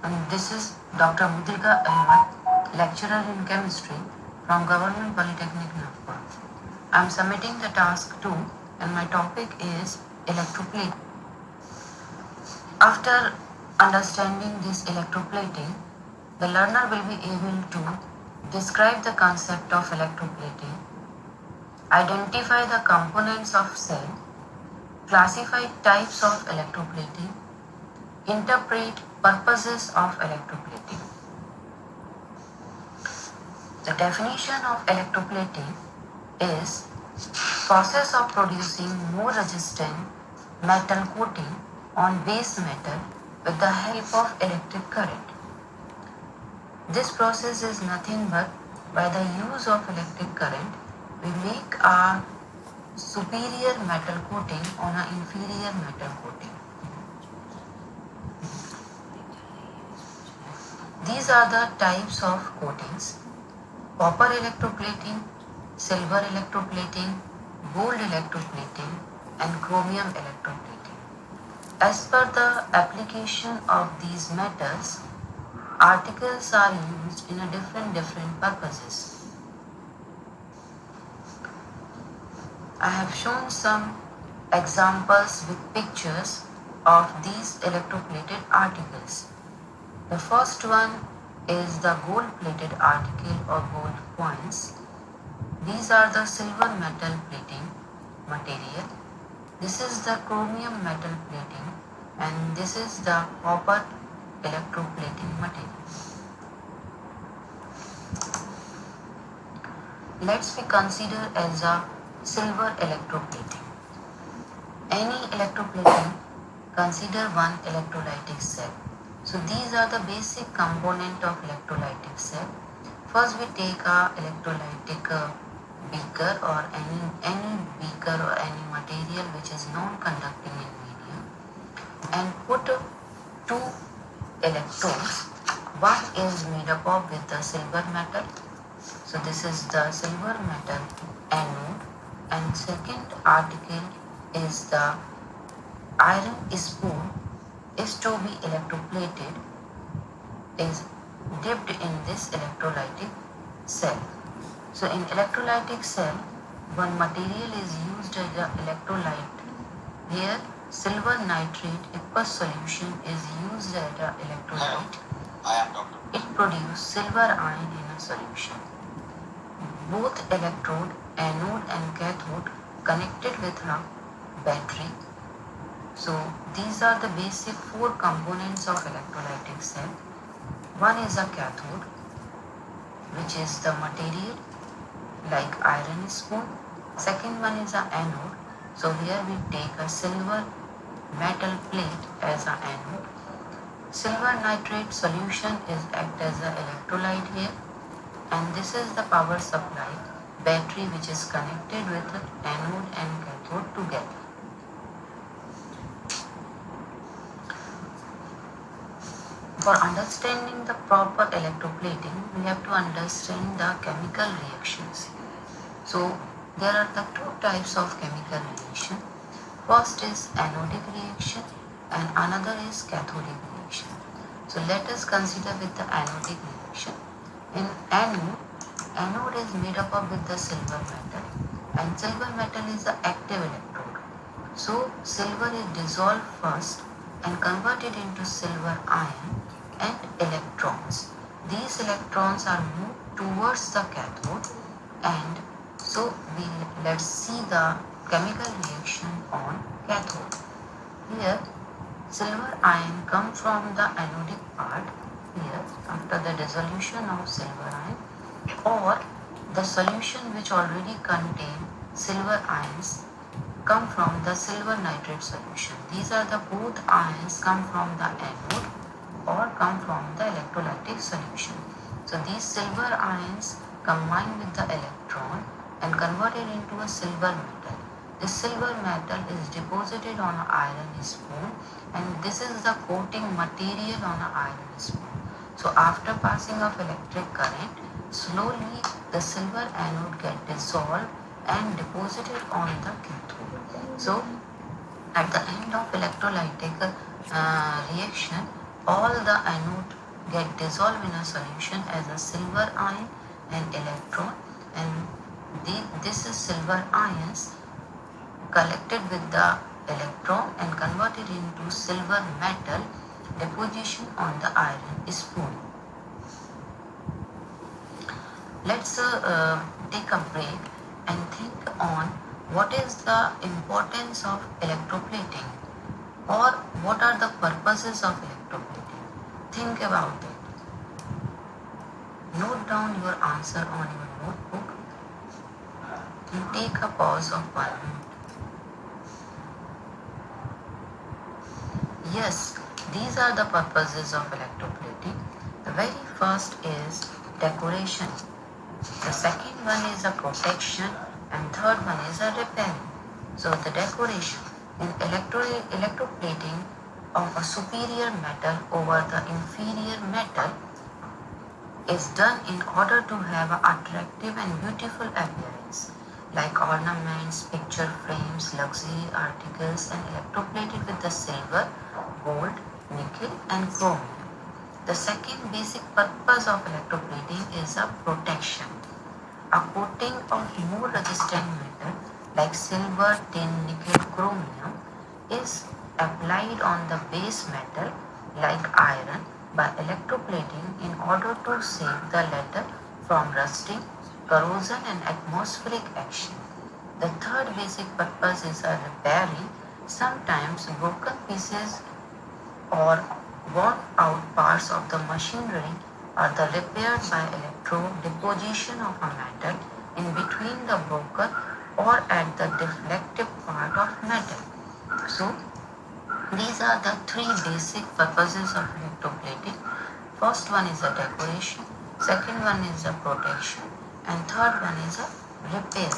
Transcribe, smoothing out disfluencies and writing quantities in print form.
And this is Dr. Mudrika Ahmed, lecturer in chemistry from Government Polytechnic Nagpur. I am submitting the task 2 and my topic is electroplating. After understanding this electroplating, the learner will be able to describe the concept of electroplating, identify the components of cell, classify types of electroplating, interpret purposes of electroplating. The definition of electroplating is process of producing more resistant metal coating on base metal with the help of electric current. This process is nothing but by the use of electric current we make a superior metal coating on an inferior metal coating. These are the types of coatings: copper electroplating, silver electroplating, gold electroplating, and chromium electroplating. As per the application of these metals, articles are used in a different purposes. I have shown some examples with pictures of these electroplated articles. The first one is the gold plated article or gold coins. These are the silver metal plating material. This is the chromium metal plating and this is the copper electroplating material. Let's be consider as a silver electroplating. Any electroplating, consider one electrolytic cell. So these are the basic component of electrolytic cell. First we take a electrolytic beaker or any beaker or any material which is non-conducting in medium and put two electrodes. One is made up of with the silver metal. So this is the silver metal anode and second article is the iron spoon is to be electroplated, is dipped in this electrolytic cell. So in electrolytic cell, one material is used as an electrolyte. Here silver nitrate aqueous solution is used as an electrolyte. It produces silver ion in a solution. Both electrode, anode and cathode connected with a battery. So these are the basic four components of electrolytic cell. One is a cathode, which is the material like iron spoon. Second one is an anode. So here we take a silver metal plate as an anode. Silver nitrate solution is act as an electrolyte here. And this is the power supply battery which is connected with the anode and cathode together. For understanding the proper electroplating, we have to understand the chemical reactions. So there are the two types of chemical reaction. First is anodic reaction and another is cathodic reaction. So let us consider with the anodic reaction. In anode is made up of with the silver metal and silver metal is the active electrode. So silver is dissolved first and converted into silver ion and electrons. These electrons are moved towards the cathode and so let's see the chemical reaction on cathode. Here silver ion come from the anodic part here after the dissolution of silver ion or the solution which already contain silver ions come from the silver nitrate solution. These are the both ions come from the anode or come from the electrolytic solution. So these silver ions combine with the electron and converted into a silver metal. This silver metal is deposited on an iron spoon and this is the coating material on an iron spoon. So after passing of electric current, slowly the silver anode get dissolved and deposited on the cathode. So at the end of electrolytic reaction, all the anode get dissolved in a solution as a silver ion and electron, and this is silver ions collected with the electron and converted into silver metal. Deposition on the iron spoon. Let's take a break and think on what is the importance of electroplating, or what are the purposes of electroplating. Think about it. Note down your answer on your notebook and take a pause of 1 minute. Yes, these are the purposes of electroplating. The very first is decoration. The second one is a protection, and third one is a repairing. So the decoration in electroplating of a superior metal over the inferior metal is done in order to have an attractive and beautiful appearance, like ornaments, picture frames, luxury articles, and electroplated with the silver, gold, nickel, and chromium. The second basic purpose of electroplating is a protection. A coating of more resistant metal like silver, tin, nickel, chromium is applied on the base metal like iron by electroplating in order to save the latter from rusting, corrosion, and atmospheric action. The third basic purpose is a repairing. Sometimes broken pieces or worn out parts of the machinery are the repaired by electro deposition of a metal in between the broken or at the deflective part of metal. So these are the three basic purposes of electroplating. First one is a decoration, second one is a protection, and third one is a repair.